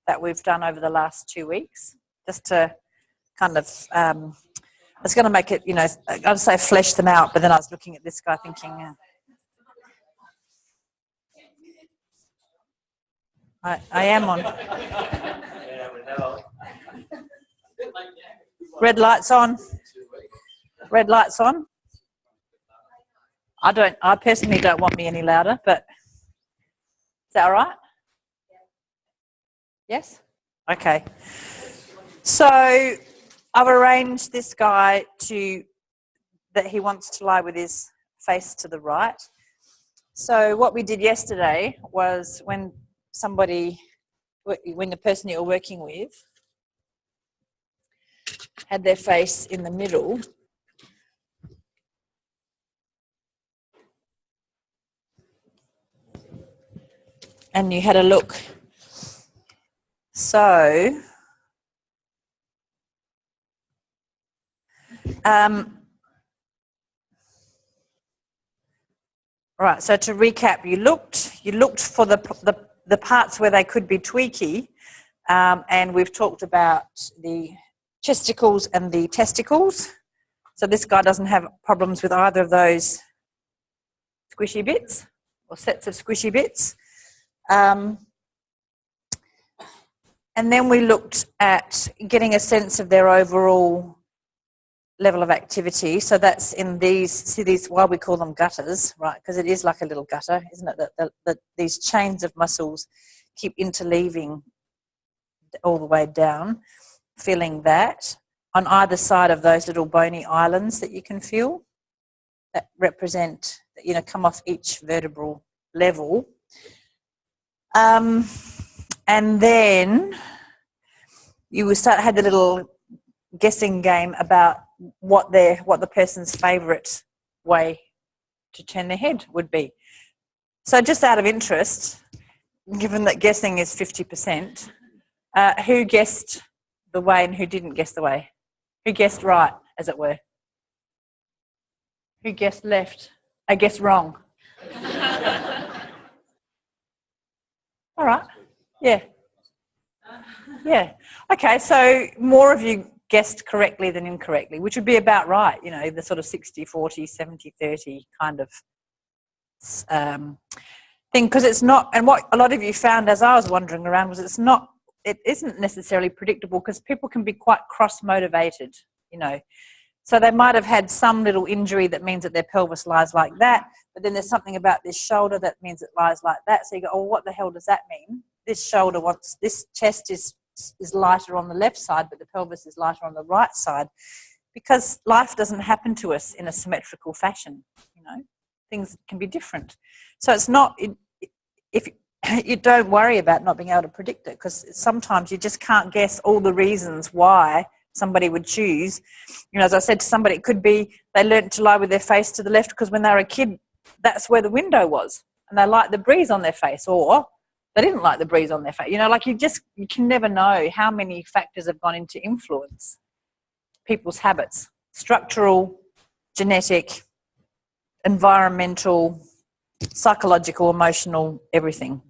that we've done over the last 2 weeks, just to kind of, it's going to make it, you know, I'd say flesh them out, but then I was looking at this guy thinking, I am on. Red lights on. Red lights on. I personally don't want me any louder, but is that all right? Yes? Okay. So I've arranged this guy that he wants to lie with his face to the right. So what we did yesterday was when the person you're working with had their face in the middle, and you had a look. So right, so to recap, you looked for the parts where they could be tweaky, and we've talked about the chesticles and the testicles. So this guy doesn't have problems with either of those squishy bits or sets of squishy bits. And then we looked at getting a sense of their overall level of activity. So that's in these, why we call them gutters, right? Because it is like a little gutter, isn't it? That these chains of muscles keep interleaving all the way down, feeling that on either side of those little bony islands that you can feel that represent, you know, come off each vertebral level. And then you had the little guessing game about what the person's favourite way to turn their head would be. So just out of interest, given that guessing is 50%, who guessed the way and who didn't guess the way? Who guessed right, as it were? Who guessed left? I guessed wrong. All right. Yeah. Yeah. Okay, so more of you guessed correctly than incorrectly, which would be about right, you know, the sort of 60-40, 70-30 kind of thing, because it's not, and what a lot of you found as I was wandering around was it isn't necessarily predictable, because people can be quite cross-motivated, you know. So they might have had some little injury that means that their pelvis lies like that, but then there's something about this shoulder that means it lies like that. So you go, oh, what the hell does that mean? This chest is lighter on the left side, but the pelvis is lighter on the right side, because life doesn't happen to us in a symmetrical fashion, you know. Things can be different. So it's not, if you don't worry about not being able to predict it, because sometimes you just can't guess all the reasons why somebody would choose. You know, as I said to somebody, it could be they learnt to lie with their face to the left because when they were a kid, that's where the window was, and they liked the breeze on their face, or they didn't like the breeze on their face. You know, like you can never know how many factors have gone into influence people's habits: structural, genetic, environmental, psychological, emotional, everything.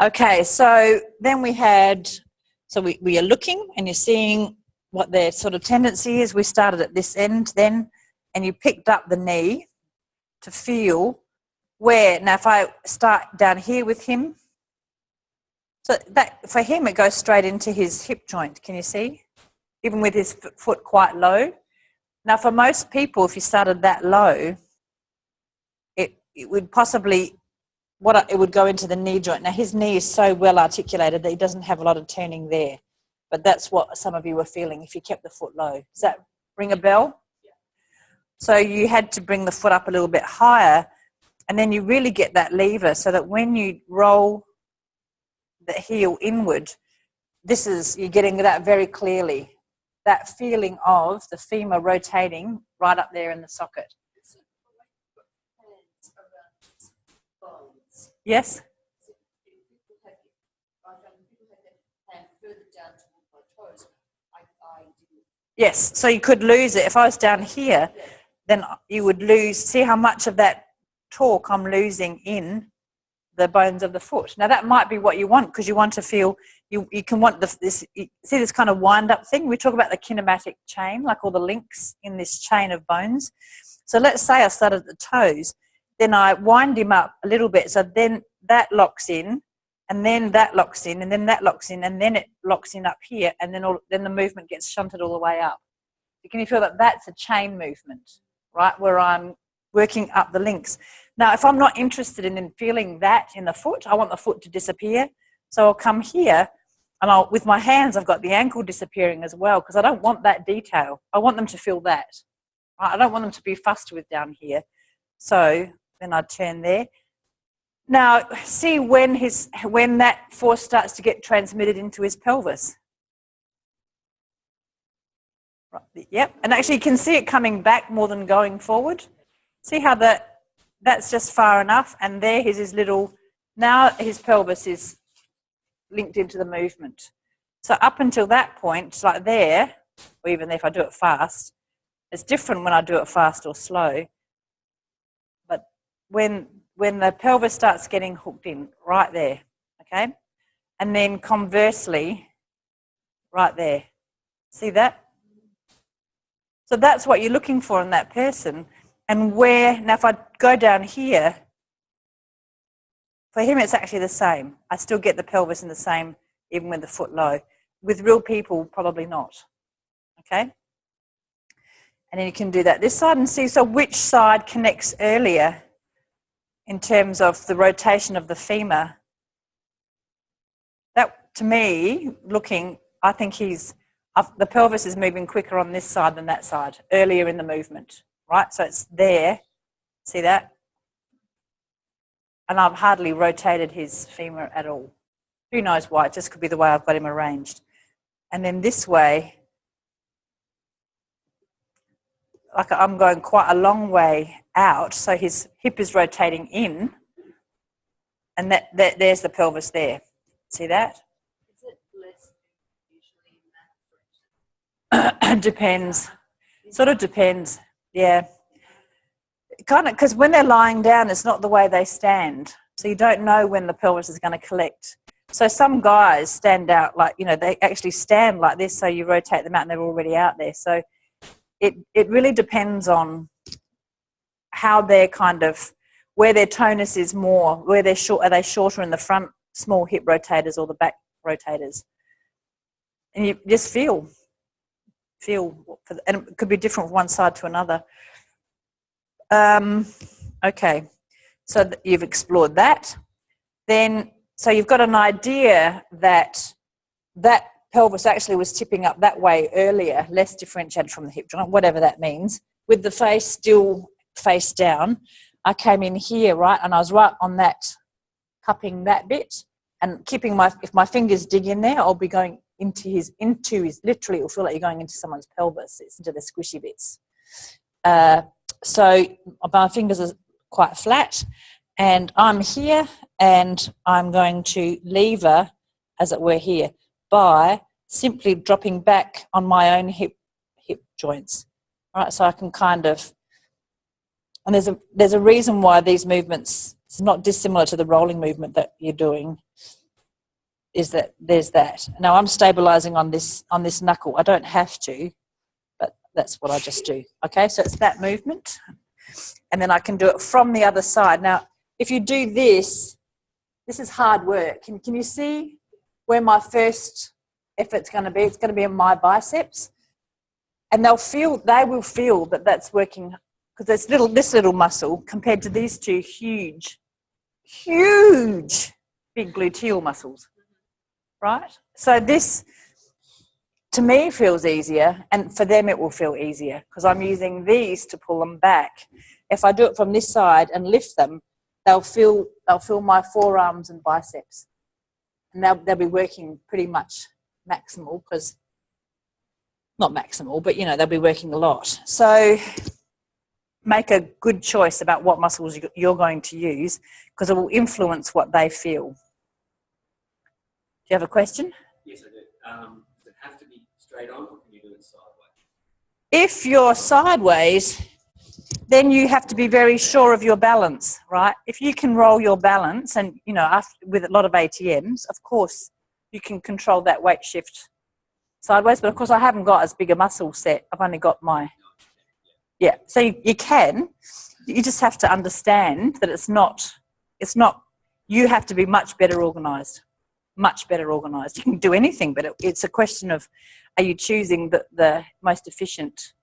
Okay, so then we are looking and you're seeing what their sort of tendency is. We started at this end then, and you picked up the knee to feel where. Now if I start down here with him, so that for him it goes straight into his hip joint, can you see? Even with his foot quite low. Now for most people, if you started that low, it would possibly, it would go into the knee joint. Now his knee is so well articulated that he doesn't have a lot of turning there, but that's what some of you were feeling if you kept the foot low. Does that ring a bell? Yeah. So you had to bring the foot up a little bit higher, and then you really get that lever so that when you roll the heel inward, you're getting that very clearly, that feeling of the femur rotating right up there in the socket. Yes? Yes, so you could lose it. If I was down here, then you would lose, see how much of that torque I'm losing in the bones of the foot. Now that might be what you want, because you want to feel, you can want this, you see this kind of wind up thing. We talk about the kinematic chain, like all the links in this chain of bones. So let's say I started at the toes, then I wind him up a little bit, so then that locks in, and then that locks in, and then that locks in, and then it locks in up here, and then the movement gets shunted all the way up. Can you feel that that's a chain movement, right, where I'm working up the links? Now, if I'm not interested in feeling that in the foot, I want the foot to disappear. So I'll come here, and with my hands, I've got the ankle disappearing as well, because I don't want that detail. I want them to feel that. Right? I don't want them to be fussed with down here. So then I turn there. Now, see when that force starts to get transmitted into his pelvis. Right. Yep, and actually you can see it coming back more than going forward. See how that's just far enough, and there is his little, now his pelvis is linked into the movement. So up until that point, like there, or even if I do it fast, it's different when I do it fast or slow. But when the pelvis starts getting hooked in, right there, okay? And then conversely, right there. See that? So that's what you're looking for in that person. And now if I go down here, for him it's actually the same. I still get the pelvis in the same, even with the foot low. With real people, probably not, okay? And then you can do that this side and see, so which side connects earlier in terms of the rotation of the femur. That, to me, looking, I think the pelvis is moving quicker on this side than that side, earlier in the movement, right? So it's there, see that? And I've hardly rotated his femur at all. Who knows why, it just could be the way I've got him arranged. And then this way, like I'm going quite a long way out, so his hip is rotating in, and there's the pelvis there. See that? Is it less usually in that? Depends. Sort of depends. Yeah. Kind of, because when they're lying down, it's not the way they stand. So you don't know when the pelvis is going to collect. So some guys stand out like, they actually stand like this, so you rotate them out and they're already out there. So it really depends on how they're where their tonus is more, where they're short, are they shorter in the front small hip rotators or the back rotators? And you just feel, and it could be different from one side to another. Okay, so you've explored that. Then, so you've got an idea that pelvis actually was tipping up that way earlier, less differentiated from the hip joint, whatever that means. With the face still face down, I came in here, right, and I was right on that, cupping that bit, and keeping if my fingers dig in there, I'll be going into his, literally it'll feel like you're going into someone's pelvis. It's into the squishy bits. So my fingers are quite flat, and I'm here, and I'm going to lever, as it were, here, by simply dropping back on my own hip joints. All right, so I can and there's a reason why these movements, it's not dissimilar to the rolling movement that you're doing, is that there's that. Now I'm stabilizing on this knuckle. I don't have to, but that's what I just do. Okay, so it's that movement. And then I can do it from the other side. Now, if you do this is hard work. Can you see where my first effort's going to be? It's going to be in my biceps. And they will feel that that's working, because this little muscle compared to these two huge big gluteal muscles, right? So this, to me, feels easier, and for them it will feel easier because I'm using these to pull them back. If I do it from this side and lift them, they'll feel my forearms and biceps, and they'll be working pretty much maximal, because not maximal, but they'll be working a lot. So make a good choice about what muscles you're going to use, because it will influence what they feel. Do you have a question? Yes, I do. Does it have to be straight on, or can you do it sideways? If you're sideways, then you have to be very sure of your balance, right? If you can roll your balance, and you know, with a lot of ATMs, of course, you can control that weight shift sideways. But of course, I haven't got as big a muscle set. I've only got my, yeah. So you can. You just have to understand that it's not. You have to be much better organised. Much better organised. You can do anything, but it's a question of, are you choosing the most efficient?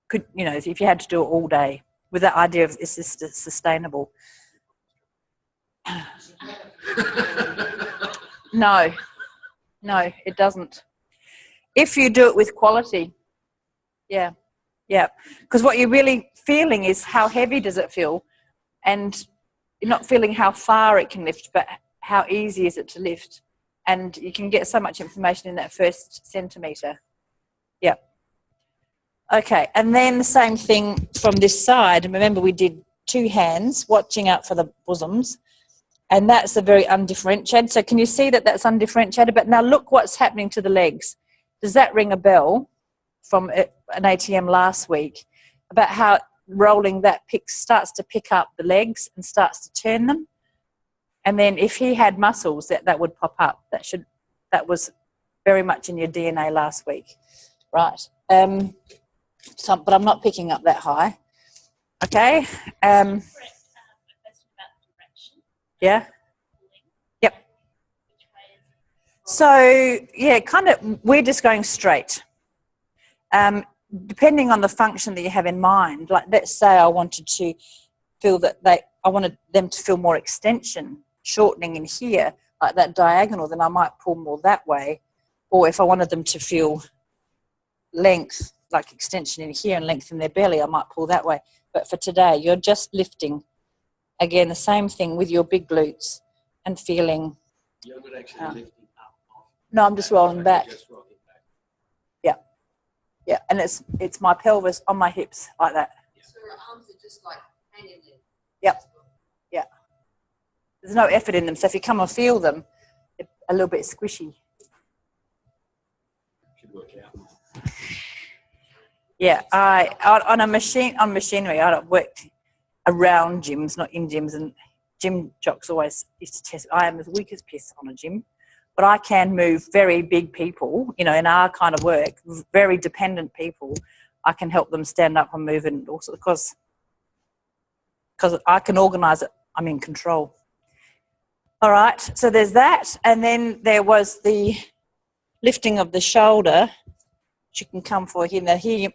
Could, you know, if you had to do it all day, with that idea of, is this sustainable? No, it doesn't. If you do it with quality, yeah, because what you're really feeling is how heavy does it feel, and you're not feeling how far it can lift, but how easy is it to lift, and you can get so much information in that first centimetre. Yeah. Okay, and then the same thing from this side. And remember, we did 2 hands, watching out for the bosoms, and that's a very undifferentiated. So can you see that that's undifferentiated? But now look what's happening to the legs. Does that ring a bell from an ATM last week about how rolling that starts to pick up the legs and starts to turn them? And then if he had muscles, that would pop up. That was very much in your DNA last week, right? But I'm not picking up that high. Okay. Yeah. Yep. So yeah, kind of. We're just going straight. Depending on the function that you have in mind. Like, let's say I wanted to feel that I wanted them to feel more extension, shortening in here, like that diagonal. Then I might pull more that way. Or if I wanted them to feel length, like extension in here and length in their belly, I might pull that way. But for today, you're just lifting. Again, the same thing with your big glutes and feeling. You're not actually lifting up. No, I'm just rolling back. Just rolling back. Yeah, and it's my pelvis on my hips like that. So your arms are just like hanging there. Yep. Yeah. There's no effort in them, so if you come and feel them, it's a little bit squishy. Should work out. Yeah, on machinery, I've worked around gyms, not in gyms, and gym jocks always used to test. I am as weak as piss on a gym, but I can move very big people, you know, in our kind of work, very dependent people. I can help them stand up and move, and also because I can organise it, I'm in control. All right, so there's that, and then there was the lifting of the shoulder, which you can come for here. Now here,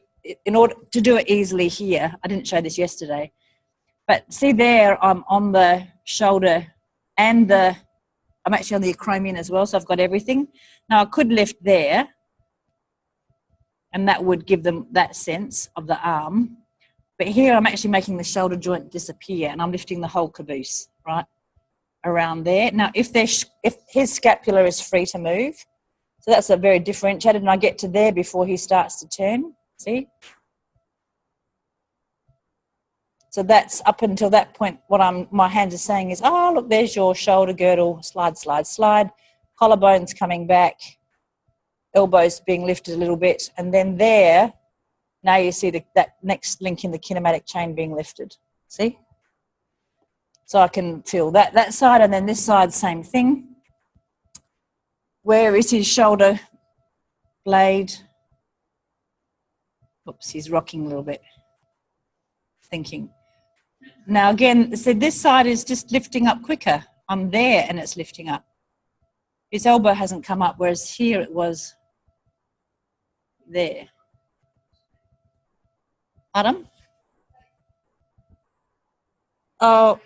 in order to do it easily here, I didn't show this yesterday, but see there, I'm on the shoulder and I'm actually on the acromion as well, so I've got everything. Now I could lift there, and that would give them that sense of the arm. But here I'm actually making the shoulder joint disappear, and I'm lifting the whole caboose, right, around there. Now if his scapula is free to move, so that's a very differentiated, and I get to there before he starts to turn, see? So that's up until that point, what my hands are saying is, oh, look, there's your shoulder girdle, slide, slide, slide. Collarbones coming back, elbows being lifted a little bit. And then there, now you see that next link in the kinematic chain being lifted. See? So I can feel that side, and then this side, same thing. Where is his shoulder blade? Oops, he's rocking a little bit. Thinking. Now again, so this side is just lifting up quicker. I'm there and it's lifting up. His elbow hasn't come up, whereas here it was there. Adam? Oh,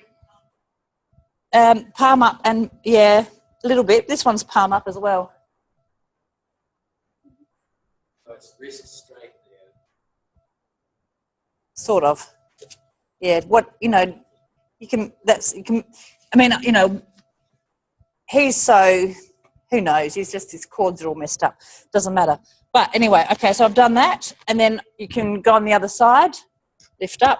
palm up, and yeah, a little bit. This one's palm up as well. So it's wrist straight there. Sort of. Yeah, I mean, you know, he's so, who knows, his cords are all messed up. Doesn't matter. But anyway, okay, so I've done that, and then you can go on the other side, lift up,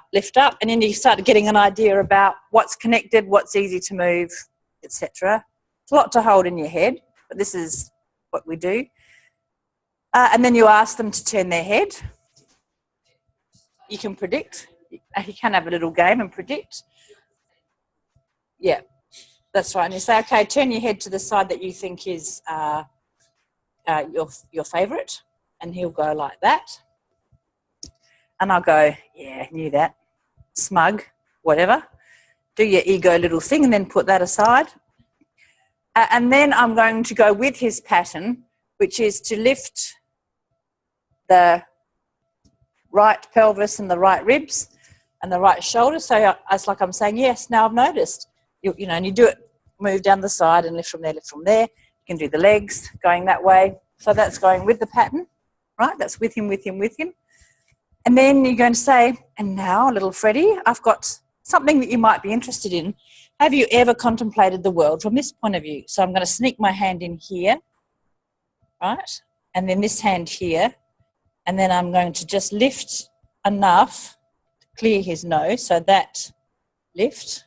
and then you start getting an idea about what's connected, what's easy to move, etc. It's a lot to hold in your head, but this is what we do. And then you ask them to turn their head. You can predict. he can have a little game and predict. Yeah, that's right. And you say, okay, turn your head to the side that you think is your favourite, and he'll go like that. And I'll go, yeah, knew that. Smug, whatever. Do your ego little thing and then put that aside. And then I'm going to go with his pattern, which is to lift the right pelvis and the right ribs and the right shoulder. So it's like I'm saying, yes, now I've noticed. You know, and you do it, move down the side and lift from there, lift from there. You can do the legs going that way. So that's going with the pattern, right? That's with him, with him, with him. And then you're going to say, and now, little Freddie, I've got something that you might be interested in. Have you ever contemplated the world from this point of view? So I'm going to sneak my hand in here, right? And then this hand here. And then I'm going to just lift enough to clear his nose. So that lift,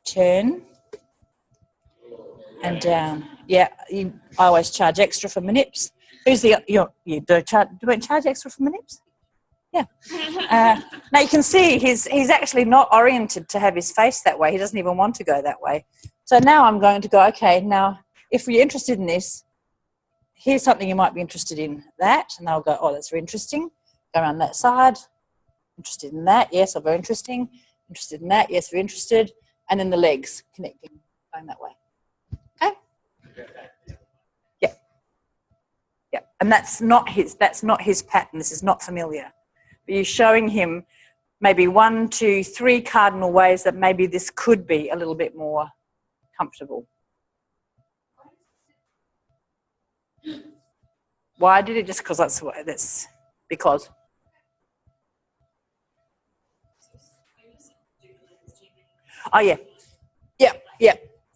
turn, and down. Yeah, I always charge extra for my nips. Who's the, you do you charge extra for my nips? Yeah. Now you can see he's actually not oriented to have his face that way. He doesn't even want to go that way. So now I'm going to go, okay, now if you're interested in this, here's something you might be interested in, that. And they'll go, oh, that's very interesting. Go around that side. Interested in that? Yes, oh, very interesting. Interested in that? Yes, very interested. And then the legs connecting, going that way. Okay? Yeah. Yeah. And that's not his pattern. This is not familiar. But you're showing him maybe 1, 2, 3 cardinal ways that maybe this could be a little bit more comfortable. Why did it? Just because that's because. Oh yeah,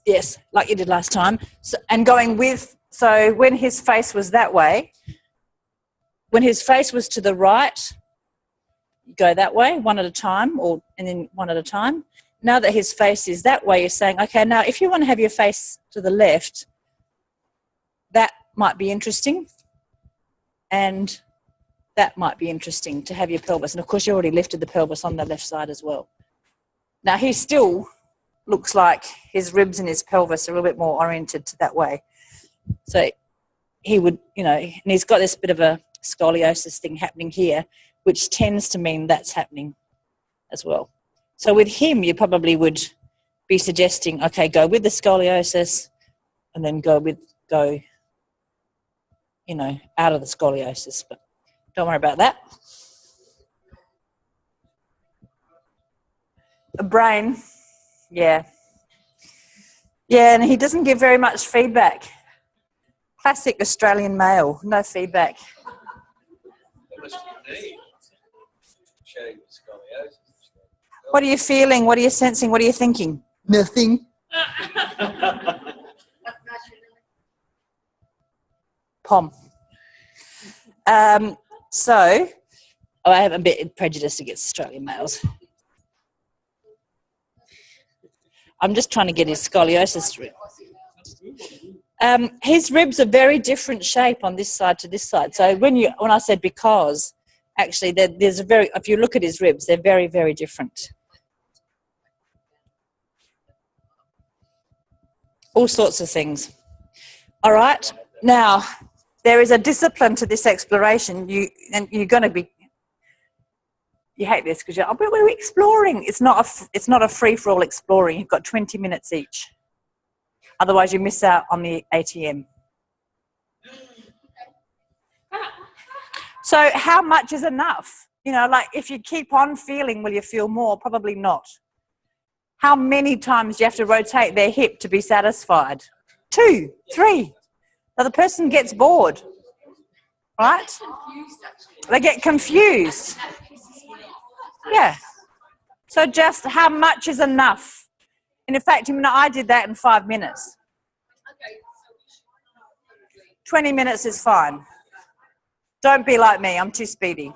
yes, like you did last time. So, and going with, so when his face was that way, when his face was to the right, you go that way, one at a time, and then one at a time. Now that his face is that way, you're saying, okay, now if you want to have your face to the left, that might be interesting. And that might be interesting to have your pelvis. And of course, you already lifted the pelvis on the left side as well. Now, he still looks like his ribs and his pelvis are a little bit more oriented to that way. So he would, you know, and he's got this bit of a scoliosis thing happening here, which tends to mean that's happening as well. So with him, you probably would be suggesting, okay, go with the scoliosis and then go, you know, out of the scoliosis, but don't worry about that. The brain, yeah. Yeah, and he doesn't give very much feedback. Classic Australian male, no feedback. What are you feeling? What are you sensing? What are you thinking? Nothing. Pom. So, I have a bit prejudiced against Australian males. I'm just trying to get his scoliosis. His ribs are very different shape on this side to this side. So when I said because, actually if you look at his ribs, they're very, very different. All sorts of things. All right. Now, there is a discipline to this exploration. You're going to be. You hate this because we're exploring. It's not a free-for-all exploring. You've got 20 minutes each. Otherwise, you miss out on the ATM. So how much is enough? You know, like if you keep on feeling, will you feel more? Probably not. How many times do you have to rotate their hip to be satisfied? 2, 3. So the person gets bored, right? They get confused. Yeah. So just how much is enough? And in fact, I did that in 5 minutes. 20 minutes is fine. Don't be like me. I'm too speedy.